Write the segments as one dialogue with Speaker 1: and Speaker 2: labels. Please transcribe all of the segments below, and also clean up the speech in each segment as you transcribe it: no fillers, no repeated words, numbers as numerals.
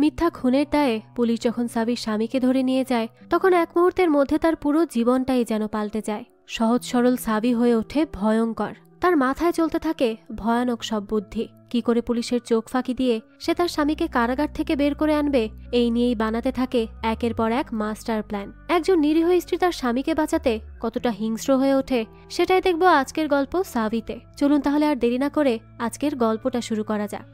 Speaker 1: মিথ্যা খুনের দায়ে পুলিশ যখন সাবির স্বামীকে ধরে নিয়ে যায় তখন এক মুহূর্তের মধ্যে তার পুরো জীবনটাই যেন পাল্টে যায়। সহজ সরল সাবি হয়ে ওঠে ভয়ঙ্কর। তার মাথায় চলতে থাকে ভয়ানক সব বুদ্ধি। কি করে পুলিশের চোখ ফাঁকি দিয়ে সে তার স্বামীকে কারাগার থেকে বের করে আনবে, এই নিয়েই বানাতে থাকে একের পর এক মাস্টার প্ল্যান। একজন নিরীহ স্ত্রী তার স্বামীকে বাঁচাতে কতটা হিংস্র হয়ে ওঠে সেটাই দেখব আজকের গল্প সাবিতে। চলুন তাহলে আর দেরি না করে আজকের গল্পটা শুরু করা যাক।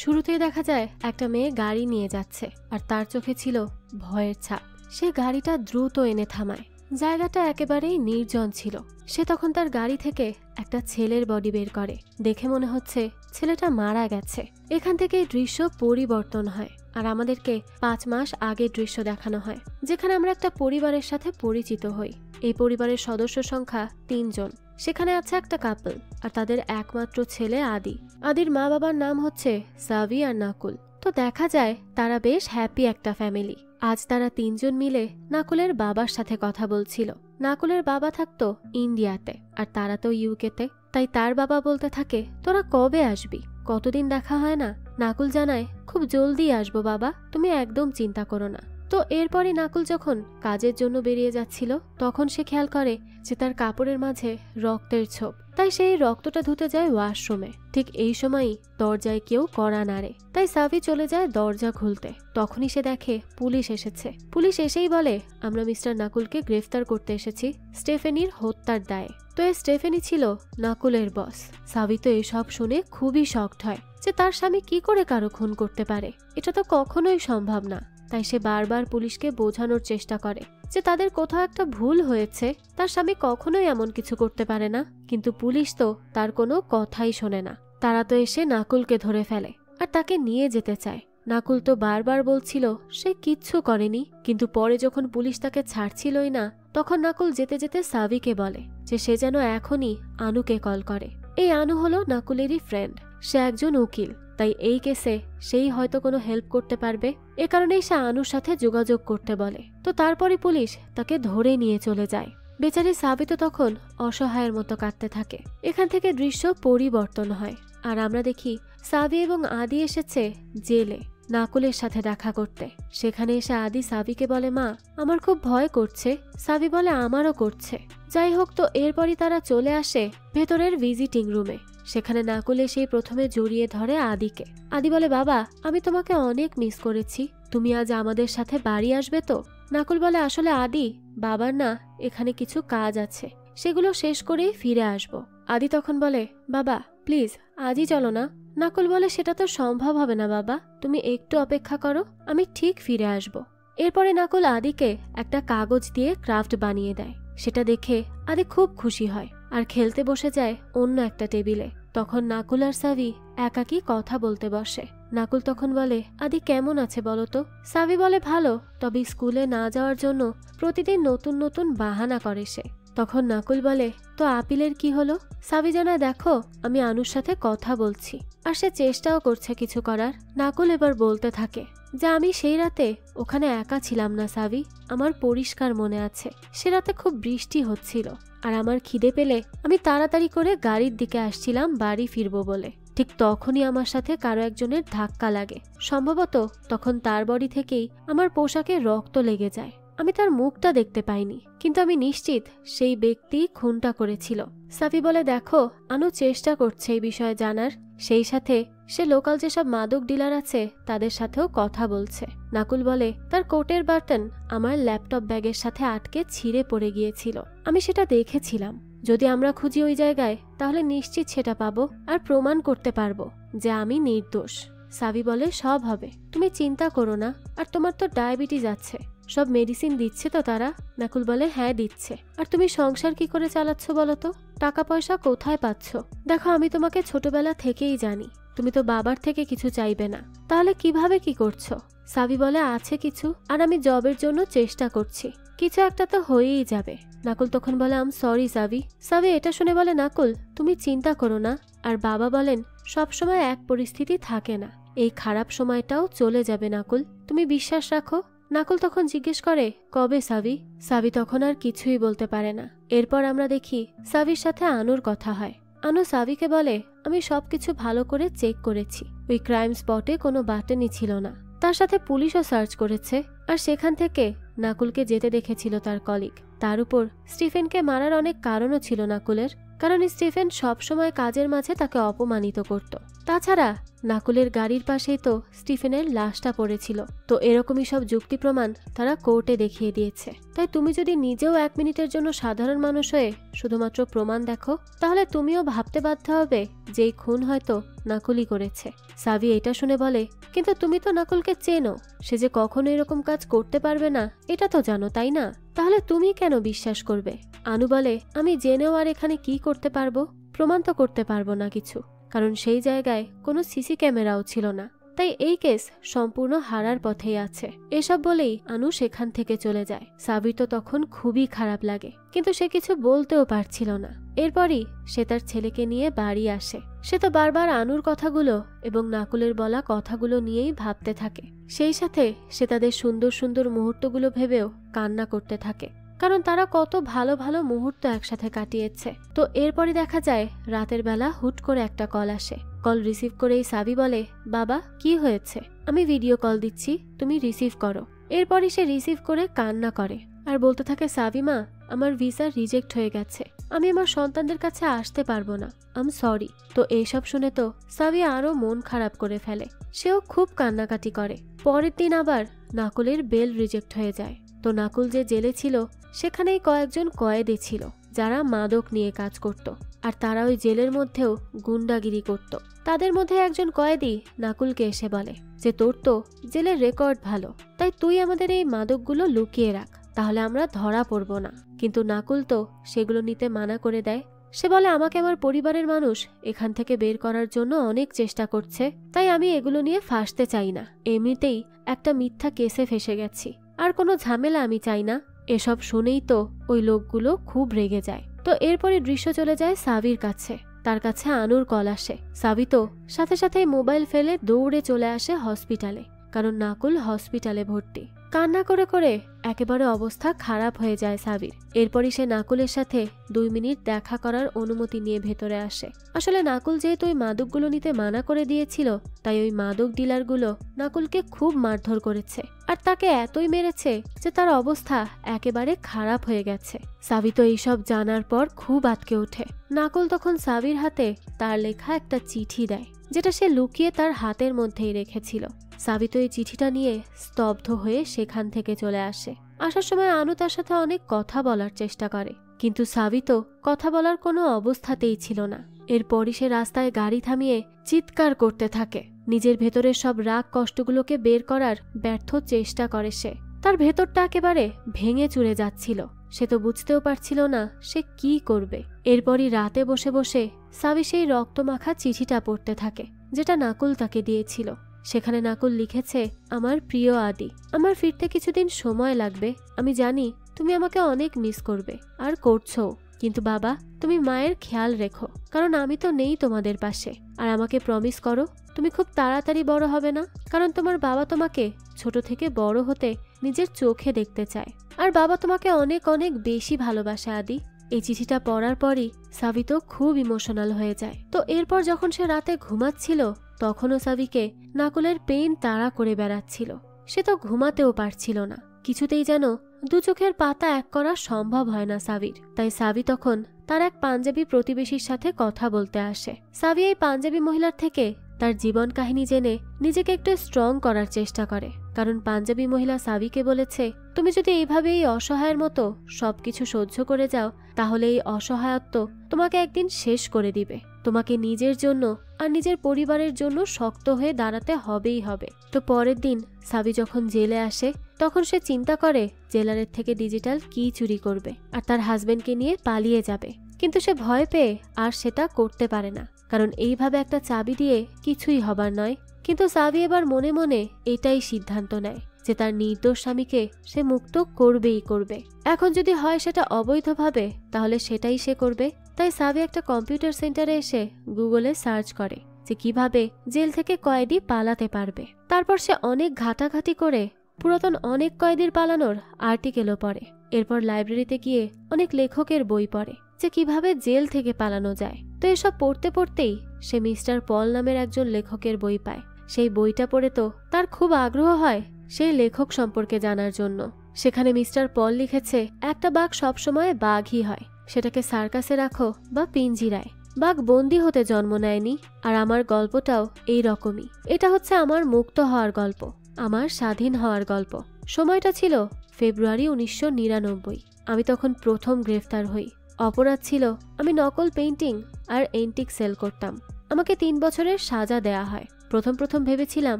Speaker 1: শুরুতেই দেখা যায় একটা মেয়ে গাড়ি নিয়ে যাচ্ছে আর তার চোখে ছিল ভয়ের ছাপ। সে গাড়িটা দ্রুত এনে থামায়। জায়গাটা একেবারেই নির্জন ছিল। সে তখন তার গাড়ি থেকে একটা ছেলের বডি বের করে। দেখে মনে হচ্ছে ছেলেটা মারা গেছে। এখান থেকে দৃশ্য পরিবর্তন হয় আর আমাদেরকে 5 মাস আগের দৃশ্য দেখানো হয়, যেখানে আমরা একটা পরিবারের সাথে পরিচিত হই। এই পরিবারের সদস্য সংখ্যা 3 জন। সেখানে আছে একটা কাপল আর তাদের একমাত্র ছেলে আদি। আদির মা বাবার নাম হচ্ছে সাবি আর নাকুল। তো দেখা যায় তারা বেশ হ্যাপি একটা ফ্যামিলি। আজ তারা 3 জন মিলে নাকুলের বাবার সাথে কথা বলছিল। নাকুলের বাবা থাকতো ইন্ডিয়াতে আর তারা তো ইউকেতে। তাই তার বাবা বলতে থাকে, তোরা কবে আসবি? কতদিন দেখা হয় না। নাকুল জানায়, খুব জলদি আসবো বাবা, তুমি একদম চিন্তা করো না। তো এরপরে নাকুল যখন কাজের জন্য বেরিয়ে যাচ্ছিল তখন সে খেয়াল করে যে তার কাপড়ের মাঝে রক্তের ছোপ। তাই সেই রক্তটা ধুতে যায় ওয়াশরুমে। ঠিক এই সময়ই দরজায় কেউ কড়া নাড়ে। তাই সাবি চলে যায় দরজা খুলতে। তখনই সে দেখে পুলিশ এসেছে। পুলিশ এসেই বলে, আমরা মিস্টার নাকুলকে গ্রেফতার করতে এসেছি স্টেফেনির হত্যার দায়ে। তো এই স্টেফেনি ছিল নাকুলের বস। সাবি তো এসব শুনে খুবই শকড হয় যে তার স্বামী কি করে কারো খুন করতে পারে। এটা তো কখনোই সম্ভব না। তাই সে বারবার পুলিশকে বোঝানোর চেষ্টা করে যে তাদের কোথাও একটা ভুল হয়েছে, তার স্বামী কখনোই এমন কিছু করতে পারে না। কিন্তু পুলিশ তো তার কোনো কথাই শোনে না। তারা তো এসে নাকুলকে ধরে ফেলে আর তাকে নিয়ে যেতে চায়। নাকুল তো বারবার বলছিল সে কিচ্ছু করেনি, কিন্তু পরে যখন পুলিশ তাকে ছাড়ছিলই না তখন নাকুল যেতে যেতে সাবিকে বলে যে সে যেন এখনই আনুকে কল করে। এই আনু হলো নাকুলেরই ফ্রেন্ড। সে একজন উকিল, তাই এই কেসে সেই হয়তো কোনো হেল্প করতে পারবে। এ কারণেই সে আনুর সাথে যোগাযোগ করতে বলে। তো তারপরে পুলিশ তাকে ধরে নিয়ে চলে যায়। বেচারি সাবি তো তখন অসহায়ের মতো কাঁদতে থাকে। এখান থেকে দৃশ্য পরিবর্তন হয় আর আমরা দেখি সাবি এবং আদি এসেছে জেলে নাকুলের সাথে দেখা করতে। সেখানে এসে আদি সাবিকে বলে, মা আমার খুব ভয় করছে। সাবি বলে, আমারও করছে। যাই হোক, তো এরপরই তারা চলে আসে ভেতরের ভিজিটিং রুমে। সেখানে নাকুল এসেই প্রথমে জড়িয়ে ধরে আদিকে। আদি বলে, বাবা আমি তোমাকে অনেক মিস করেছি, তুমি আজ আমাদের সাথে বাড়ি আসবে তো? নাকুল বলে, আসলে আদি বাবার না এখানে কিছু কাজ আছে, সেগুলো শেষ করেই ফিরে আসবো। আদি তখন বলে, বাবা প্লিজ আজই চলো না। নাকুল বলে, সেটা তো সম্ভব হবে না বাবা, তুমি একটু অপেক্ষা করো, আমি ঠিক ফিরে আসব। এরপরে নাকুল আদিকে একটা কাগজ দিয়ে ক্রাফট বানিয়ে দেয়। সেটা দেখে আদি খুব খুশি হয় আর খেলতে বসে যায় অন্য একটা টেবিলে। তখন নাকুল আর সাবি একাকী কথা বলতে বসে। নাকুল তখন বলে, আদি কেমন আছে বলো তো? সাবি বলে, ভালো, তবে স্কুলে না যাওয়ার জন্য প্রতিদিন নতুন নতুন বাহানা করে সে। তখন নাকুল বলে, তো আপিলের কি হলো? সাবি জানায়, দেখো আমি আনুর সাথে কথা বলছি আর সে চেষ্টাও করছে কিছু করার। নাকুল এবার বলতে থাকে যে আমি সেই রাতে ওখানে একা ছিলাম না সাবি, আমার পরিষ্কার মনে আছে। সে রাতে খুব বৃষ্টি হচ্ছিল আর আমার খিদে পেলে আমি তাড়াতাড়ি করে গাড়ির দিকে আসছিলাম বাড়ি ফিরবো বলে। ঠিক তখনই আমার সাথে কারো একজনের ধাক্কা লাগে। সম্ভবত তখন তার বডি থেকেই আমার পোশাকে রক্ত লেগে যায়। আমি তার মুখটা দেখতে পাইনি, কিন্তু আমি নিশ্চিত সেই ব্যক্তি খুনটা করেছিল। সাফি বলে, দেখো আনু চেষ্টা করছে এই বিষয়ে জানার, সেই সাথে সে লোকাল যেসব মাদক ডিলার আছে তাদের সাথেও কথা বলছে। নাকুল বলে, তার কোটের বাটন আমার ল্যাপটপ ব্যাগের সাথে আটকে ছিঁড়ে পড়ে গিয়েছিল, আমি সেটা দেখেছিলাম। যদি আমরা খুঁজি ওই জায়গায় তাহলে নিশ্চিত সেটা পাবো আর প্রমাণ করতে পারবো যে আমি নির্দোষ। সাবি বলে, সব হবে, তুমি চিন্তা করো না। আর তোমার তো ডায়াবেটিস আছে, সব মেডিসিন দিচ্ছে তো তারা? নাকুল বলে, হ্যাঁ দিচ্ছে। আর তুমি সংসার কি করে চালাচ্ছ বলো তো? টাকা পয়সা কোথায় পাচ্ছ? দেখো আমি তোমাকে ছোটবেলা থেকেই জানি, তুমি তো বাবার থেকে কিছু চাইবে না, তাহলে কিভাবে কি করছো? সাবি বলে, আছে কিছু, আর আমি জবের জন্য চেষ্টা করছি, কিছু একটা তো হয়েই যাবে। নাকুল তখন বলে, আম সরি সাবি। সাবি এটা শুনে বলে, নাকুল তুমি চিন্তা করো না। আর বাবা বলেন সবসময় এক পরিস্থিতি থাকে না, এই খারাপ সময়টাও চলে যাবে নাকুল, তুমি বিশ্বাস রাখো। নাকুল তখন জিজ্ঞেস করে, কবে সাবি? সাবি তখন আর কিছুই বলতে পারে না। এরপর আমরা দেখি সাবির সাথে আনুর কথা হয়। আনু সাবিকে বলে, আমি সবকিছু ভালো করে চেক করেছি, ওই ক্রাইম স্পটে কোনো বাটনই ছিল না, তার সাথে পুলিশও সার্চ করেছে, আর সেখান থেকে নাকুলকে যেতে দেখেছিল তার কলিগ। তার উপর স্টিফেনকে মারার অনেক কারণও ছিল নাকুলের, কারণ স্টিফেন সবসময় কাজের মাঝে তাকে অপমানিত করত। তাছাড়া নাকুলের গাড়ির পাশেই তো স্টিফেনের লাশটা পড়েছিল। তো এরকমই সব যুক্তি প্রমাণ তারা কোর্টে দেখিয়ে দিয়েছে। তাই তুমি যদি নিজেও 1 মিনিটের জন্য সাধারণ মানুষ হয়ে শুধুমাত্র প্রমাণ দেখো, তাহলে তুমিও ভাবতে বাধ্য হবে যে এই খুন হয়তো নাকুলই করেছে। সাভি এটা শুনে বলে, কিন্তু তুমি তো নাকুলকে চেনো, সে যে কখনো এরকম কাজ করতে পারবে না এটা তো জানো, তাই না? তাহলে তুমি কেন বিশ্বাস করবে? আনু বলে, আমি জেনেও আর এখানে কি করতে পারবো? প্রমাণ তো করতে পারবো না কিছু, কারণ সেই জায়গায় কোনো সিসি ক্যামেরাও ছিল না। তাই এই কেস সম্পূর্ণ হারার পথেই আছে। এসব বলেই আনু সেখান থেকে চলে যায়। সাবির তো তখন খুবই খারাপ লাগে, কিন্তু সে কিছু বলতেও পারছিল না। এরপরই সে তার ছেলেকে নিয়ে বাড়ি আসে। সে তো বারবার আনুর কথাগুলো এবং নাকুলের বলা কথাগুলো নিয়েই ভাবতে থাকে। সেই সাথে সে তাদের সুন্দর সুন্দর মুহূর্তগুলো ভেবেও কান্না করতে থাকে, কারণ তারা কত ভালো ভালো মুহূর্ত একসাথে কাটিয়েছে। তো এরপরই দেখা যায় রাতের বেলা হুট করে একটা কল আসে। কল রিসিভ করেই সাবি বলে, বাবা কি হয়েছে? আমি ভিডিও কল দিচ্ছি, তুমি রিসিভ করো। এরপরই সে রিসিভ করে কান্না করে আর বলতে থাকে, সাবি মা, আমার ভিসা রিজেক্ট হয়ে গেছে, আমি আমার সন্তানদের কাছে আসতে পারবো না, আম সরি। তো এইসব শুনে তো সাবি আরো মন খারাপ করে ফেলে, সেও খুব কান্নাকাটি করে। পরের দিন আবার নাকুলের বেল রিজেক্ট হয়ে যায়। তো নাকুল যে জেলে ছিল সেখানেই কয়েকজন কয়েদি ছিল যারা মাদক নিয়ে কাজ করত, আর তারা ওই জেলের মধ্যেও গুন্ডাগিরি করত। তাদের মধ্যে একজন কয়েদি নাকুলকে এসে বলে যে, তোর তো জেলের রেকর্ড ভালো, তাই তুই আমাদের এই মাদকগুলো লুকিয়ে রাখ, তাহলে আমরা ধরা পড়ব না। কিন্তু নাকুল তো সেগুলো নিতে মানা করে দেয়। সে বলে, আমাকে আমার পরিবারের মানুষ এখান থেকে বের করার জন্য অনেক চেষ্টা করছে, তাই আমি এগুলো নিয়ে ফাঁসতে চাই না। এমনিতেই একটা মিথ্যা কেসে ফেসে গেছি, আর কোনো ঝামেলা আমি চাই না। এসব শুনেই তো ওই লোকগুলো খুব রেগে যায়। তো এরপরে দৃশ্য চলে যায় সাবির কাছে। তার কাছে আনুর কল আসে। সাবি তো সাথে সাথে মোবাইল ফেলে দৌড়ে চলে আসে হসপিটালে, কারণ নাকুল হসপিটালে ভর্তি। কান্না করে করে একেবারে অবস্থা খারাপ হয়ে যায় সাবির। এরপরই সে নাকুলের সাথে 2 মিনিট দেখা করার অনুমতি নিয়ে ভেতরে আসে। আসলে নাকুল যেহেতু ওই মাদকগুলো নিতে মানা করে দিয়েছিল, তাই ওই মাদক ডিলারগুলো নাকুলকে খুব মারধর করেছে, আর তাকে এতই মেরেছে যে তার অবস্থা একেবারে খারাপ হয়ে গেছে। সাবি তো এইসব জানার পর খুব আটকে ওঠে। নাকুল তখন সাবির হাতে তার লেখা একটা চিঠি দেয়, যেটা সে লুকিয়ে তার হাতের মধ্যেই রেখেছিল। সাবি তো এই চিঠিটা নিয়ে স্তব্ধ হয়ে সেখান থেকে চলে আসে। আসার সময় আনু তার সাথে অনেক কথা বলার চেষ্টা করে, কিন্তু সাবি তো কথা বলার কোনো অবস্থাতেই ছিল না। এরপরই সে রাস্তায় গাড়ি থামিয়ে চিৎকার করতে থাকে। নিজের ভেতরের সব রাগ কষ্টগুলোকে বের করার ব্যর্থ চেষ্টা করে সে। তার ভেতরটা একেবারে ভেঙে চুরে যাচ্ছিল। সে তো বুঝতেও পারছিল না সে কি করবে। এরপরই রাতে বসে বসে সাবি সেই রক্তমাখা চিঠিটা পড়তে থাকে, যেটা নাকুল তাকে দিয়েছিল। সেখানে নাকুল লিখেছে, আমার প্রিয় আদি, আমার ফিরতে কিছুদিন সময় লাগবে। আমি জানি তুমি আমাকে অনেক মিস করবে, আর করছো, কিন্তু বাবা তুমি মায়ের খেয়াল রেখো, কারণ আমি তো নেই তোমাদের পাশে। আর আমাকে প্রমিস করো তুমি খুব তাড়াতাড়ি বড় হবে না, কারণ তোমার বাবা তোমাকে ছোট থেকে বড় হতে নিজের চোখে দেখতে চায়, আর বাবা তোমাকে অনেক অনেক বেশি ভালোবাসে আদি। এই চিঠিটা পড়ার পরই সাবি তো খুব ইমোশনাল হয়ে যায়। তো এরপর যখন সে রাতে ঘুমাচ্ছিল, তখনও সাবিকে নাকুলের পেইন তাড়া করে বেড়াচ্ছিল। সে তো ঘুমাতেও পারছিল না, কিছুতেই যেন 2 চোখের পাতা এক করা সম্ভব হয় না সাবির। তাই সাবি তখন তার এক পাঞ্জাবি প্রতিবেশীর সাথে কথা বলতে আসে। সাবি এই পাঞ্জাবি মহিলার থেকে তার জীবন কাহিনী জেনে নিজেকে একটু স্ট্রং করার চেষ্টা করে, কারণ পাঞ্জাবি মহিলা সাবিকে বলেছে, তুমি যদি এইভাবে এই অসহায়ের মতো সবকিছু সহ্য করে যাও, তাহলে এই অসহায়ত্ব তোমাকে একদিন শেষ করে দিবে। তোমাকে নিজের জন্য আর নিজের পরিবারের জন্য শক্ত হয়ে দাঁড়াতে হবেই হবে। তো পরের দিন সাবি যখন জেলে আসে, তখন সে চিন্তা করে জেলারের থেকে ডিজিটাল কি চুরি করবে আর তার হাজবেন্ডকে নিয়ে পালিয়ে যাবে। কিন্তু সে ভয় পেয়ে আর সেটা করতে পারে না, কারণ এইভাবে একটা চাবি দিয়ে কিছুই হবার নয়। কিন্তু সাবি এবার মনে মনে এটাই সিদ্ধান্ত নেয় যে তার নির্দোষ স্বামীকে সে মুক্ত করবেই করবে। এখন যদি হয় সেটা অবৈধভাবে, তাহলে সেটাই সে করবে। তাই সাবি একটা কম্পিউটার সেন্টারে এসে গুগলে সার্চ করে যে কিভাবে জেল থেকে কয়েদি পালাতে পারবে। তারপর সে অনেক ঘাটাঘাটি করে পুরাতন অনেক কয়েদির পালানোর আর্টিকেলও পড়ে। এরপর লাইব্রেরিতে গিয়ে অনেক লেখকের বই পড়ে যে কিভাবে জেল থেকে পালানো যায়। তো এসব পড়তে পড়তেই সে মিস্টার পল নামের একজন লেখকের বই পায়, সেই বইটা পড়ে তো তার খুব আগ্রহ হয় সেই লেখক সম্পর্কে জানার জন্য। সেখানে মিস্টার পল লিখেছে, একটা বাঘ সবসময় বাঘই হয়, সেটাকে সার্কাসে রাখো বা পিঞ্জিরায়, বাঘ বন্দী হতে জন্ম নেয়নি। আর আমার গল্পটাও এই রকমই। এটা হচ্ছে আমার মুক্ত হওয়ার গল্প, আমার স্বাধীন হওয়ার গল্প। সময়টা ছিল ফেব্রুয়ারি 1999। আমি তখন প্রথম গ্রেফতার হই। অপরাধ ছিল আমি নকল পেইন্টিং আর এন্টিক সেল করতাম। আমাকে 3 বছরের সাজা দেয়া হয়। প্রথম ভেবেছিলাম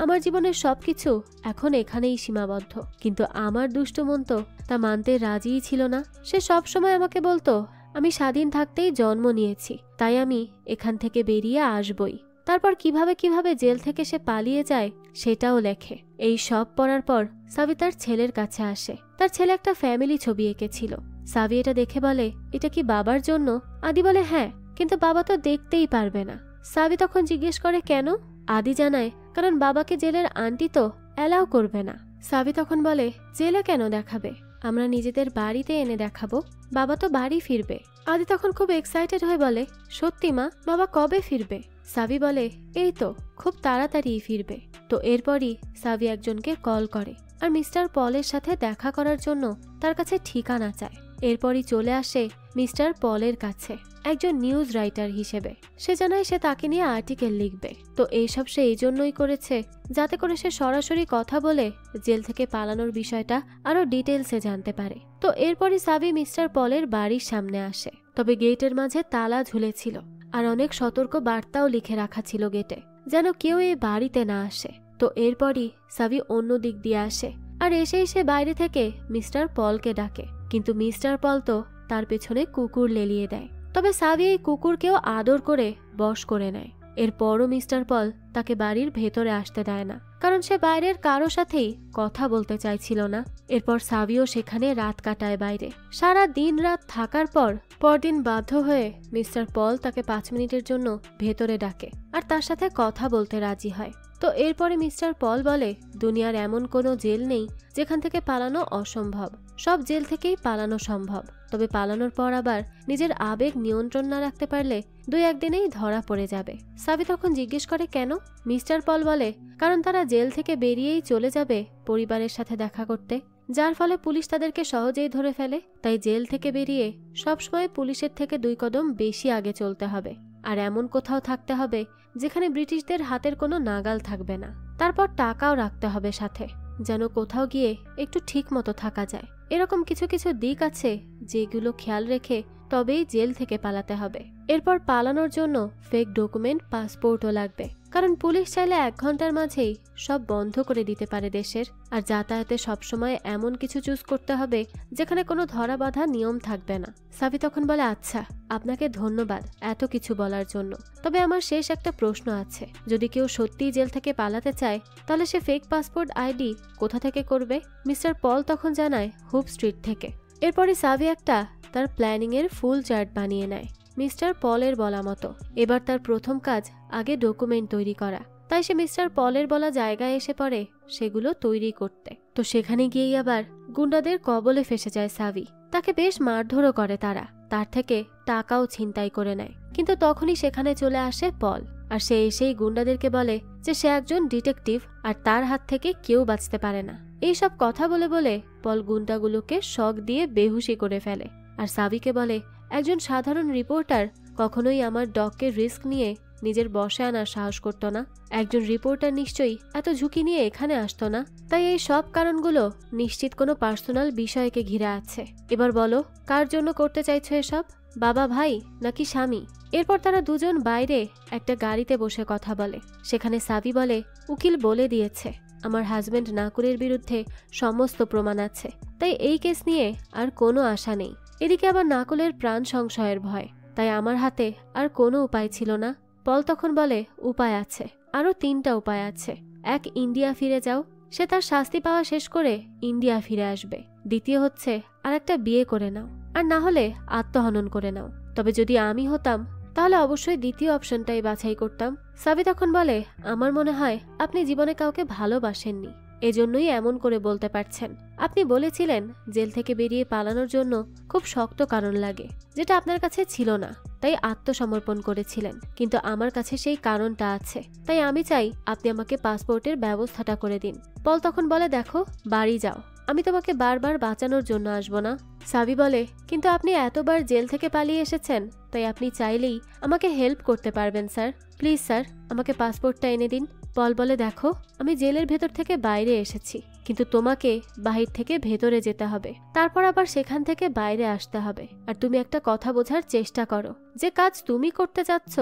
Speaker 1: আমার জীবনের সবকিছু এখন এখানেই সীমাবদ্ধ, কিন্তু আমার দুষ্ট মন তো তা মানতে রাজিই ছিল না। সে সব সময় আমাকে বলতো আমি স্বাধীন থাকতেই জন্ম নিয়েছি, তাই আমি এখান থেকে বেরিয়ে আসবই। তারপর কিভাবে জেল থেকে সে পালিয়ে যায় সেটাও লেখে। এই সব পড়ার পর সাবি তার ছেলের কাছে আসে। তার ছেলে একটা ফ্যামিলি ছবি এঁকেছিল। সাবি এটা দেখে বলে, এটা কি বাবার জন্য? আদি বলে হ্যাঁ, কিন্তু বাবা তো দেখতেই পারবে না। সাবি তখন জিজ্ঞেস করে কেন? আদি জানায় কারণ বাবাকে জেলের আন্টি তো অ্যালাউ করবে না। সাবি তখন বলে, জেলে কেন দেখাবে, আমরা নিজেদের বাড়িতে এনে দেখাবো, বাবা তো বাড়ি ফিরবে। আদি তখন খুব এক্সাইটেড হয়ে বলে, সত্যি মা, বাবা কবে ফিরবে? সাবি বলে, এই তো খুব তাড়াতাড়ি ফিরবে। তো এরপরই সাবি একজনকে কল করে আর মিস্টার পলের সাথে দেখা করার জন্য তার কাছে ঠিকানা চায়। এরপরই চলে আসে মিস্টার পলের কাছে একজন নিউজ রাইটার হিসেবে। সে জানায় সে তাকে নিয়ে আর্টিকেল লিখবে। তো এইসব সে এই জন্যই করেছে যাতে করে সে সরাসরি কথা বলে জেল থেকে পালানোর বিষয়টা আরো ডিটেলসে জানতে পারে। তো এরপরই সাবি মিস্টার পলের বাড়ির সামনে আসে। তবে গেটের মাঝে তালা ঝুলেছিল আর অনেক সতর্ক বার্তাও লিখে রাখা ছিল গেটে, যেন কেউ এই বাড়িতে না আসে। তো এরপরই সাবি অন্য দিক দিয়ে আসে আর এসে বাইরে থেকে মিস্টার পলকে ডাকে, কিন্তু মিস্টার পল তো তার পেছনে কুকুর লেলিয়ে দেয়। তবে সাবি এই কুকুরকেও আদর করে বশ করে নেয়। এরপরও মিস্টার পল তাকে বাড়ির ভেতরে আসতে দেয় না, কারণ সে বাইরের কারো সাথেই কথা বলতে চাইছিল না। এরপর সাবিও সেখানে রাত কাটায় বাইরে। সারা দিন রাত থাকার পর পরদিন বাধ্য হয়ে মিস্টার পল তাকে 5 মিনিটের জন্য ভেতরে ডাকে আর তার সাথে কথা বলতে রাজি হয়। তো এরপরে মিস্টার পল বলে, দুনিয়ার এমন কোনো জেল নেই যেখান থেকে পালানো অসম্ভব, সব জেল থেকেই পালানো সম্ভব। তবে পালানোর পর আবার নিজের আবেগ নিয়ন্ত্রণ না রাখতে পারলে 2-1 দিনেই ধরা পড়ে যাবে। সাবি তখন জিজ্ঞেস করে কেন? মিস্টার পল বলে, কারণ তারা জেল থেকে বেরিয়েই চলে যাবে পরিবারের সাথে দেখা করতে, যার ফলে পুলিশ তাদেরকে সহজেই ধরে ফেলে। তাই জেল থেকে বেরিয়ে সবসময় পুলিশের থেকে 2 কদম বেশি আগে চলতে হবে, আর এমন কোথাও থাকতে হবে যেখানে ব্রিটিশদের হাতের কোনো নাগাল থাকবে না। তারপর টাকাও রাখতে হবে সাথে, যেন কোথাও গিয়ে একটু ঠিক মতো থাকা যায়। এরকম কিছু দিক আছে যেগুলো খেয়াল রেখে তবেই জেল থেকে পালাতে হবে। এরপর পালানোর জন্য ফেক ডকুমেন্ট, পাসপোর্টও লাগবে, কারণ পুলিশ চাইলে 1 ঘন্টার মাঝেই সব বন্ধ করে দিতে পারে দেশের। আর যাতায়াতে সবসময় এমন কিছু চুজ করতে হবে যেখানে কোনো ধরা বাঁধা নিয়ম থাকবে না। সাবি তখন বলে, আচ্ছা, আপনাকে ধন্যবাদ এত কিছু বলার জন্য, তবে আমার শেষ একটা প্রশ্ন আছে। যদি কেউ সত্যিই জেল থেকে পালাতে চায় তাহলে সে ফেক পাসপোর্ট আইডি কোথা থেকে করবে? মিস্টার পল তখন জানায়, হুপ স্ট্রিট থেকে। এরপরে সাবি একটা তার প্ল্যানিং এর ফুল চার্ট বানিয়ে নেয় মিস্টার পলের বলা মতো। এবার তার প্রথম কাজ আগে ডকুমেন্ট তৈরি করা, তাই সে মিস্টার পলের বলা জায়গায় এসে পড়ে সেগুলো তৈরি করতে। তো সেখানে গিয়েই আবার গুন্ডাদের কবলে ফেসে যায় সাবি। তাকে বেশ মারধরও করে তারা, তার থেকে টাকাও ছিনতাই করে নেয়। কিন্তু তখনই সেখানে চলে আসে পল, আর সে এসেই গুন্ডাদেরকে বলে যে সে একজন ডিটেকটিভ আর তার হাত থেকে কেউ বাঁচতে পারে না। এইসব কথা বলে বলে পল গুন্ডাগুলোকে শক দিয়ে বেহুশি করে ফেলে আর সাবিকে বলে, একজন সাধারণ রিপোর্টার কখনোই আমার ডগকে রিস্ক নিয়ে নিজের বসে আনার সাহস করতো না। একজন রিপোর্টার নিশ্চয়ই এত ঝুঁকি নিয়ে এখানে আসতো না। তাই এই সব কারণগুলো নিশ্চিত কোনো পার্সোনাল বিষয়কে ঘিরে আছে। এবার বলো, কার জন্য করতে চাইছো এসব? বাবা, ভাই নাকি স্বামী? এরপর তারা দুজন বাইরে একটা গাড়িতে বসে কথা বলে। সেখানে সাবি বলে, উকিল বলে দিয়েছে আমার হাজবেন্ড নাকুরের বিরুদ্ধে সমস্ত প্রমাণ আছে, তাই এই কেস নিয়ে আর কোনো আশা নেই। এদিকে আবার নাকুলের প্রাণ সংশয়ের ভয়, তাই আমার হাতে আর কোনো উপায় ছিল না। পল তখন বলে, উপায় আছে, আরো 3টা উপায় আছে। 1, ইন্ডিয়া ফিরে যাও, সে তার শাস্তি পাওয়া শেষ করে ইন্ডিয়া ফিরে আসবে। দ্বিতীয় হচ্ছে আর একটা বিয়ে করে নাও, আর না হলে আত্মহনন করে নাও। তবে যদি আমি হতাম তাহলে অবশ্যই দ্বিতীয় অপশনটাই বাছাই করতাম। সাবি তখন বলে, আমার মনে হয় আপনি জীবনে কাউকে ভালোবাসেননি, এজন্যই এমন করে বলতে পারছেন। আপনি বলেছিলেন জেল থেকে বেরিয়ে পালানোর জন্য খুব শক্ত কারণ লাগে, যেটা আপনার কাছে ছিল না, তাই আত্মসমর্পণ করেছিলেন। কিন্তু আমার কাছে সেই কারণটা আছে, তাই আমি চাই আপনি আমাকে পাসপোর্টের ব্যবস্থাটা করে দিন। পল তখন বলে, দেখো, বাড়ি যাও, আমি তোমাকে বারবার বাঁচানোর জন্য আসবো না। সাবি বলে, কিন্তু আপনি এতবার জেল থেকে পালিয়ে এসেছেন, তাই আপনি চাইলেই আমাকে হেল্প করতে পারবেন স্যার। প্লিজ স্যার, আমাকে পাসপোর্টটা এনে দিন। পল বলে, দেখো, আমি জেলের ভেতর থেকে বাইরে এসেছি, কিন্তু তোমাকে বাহির থেকে ভেতরে যেতে হবে, তারপর আবার সেখান থেকে বাইরে আসতে হবে। আর তুমি একটা কথা বোঝার চেষ্টা করো, যে কাজ তুমি করতে চাচ্ছ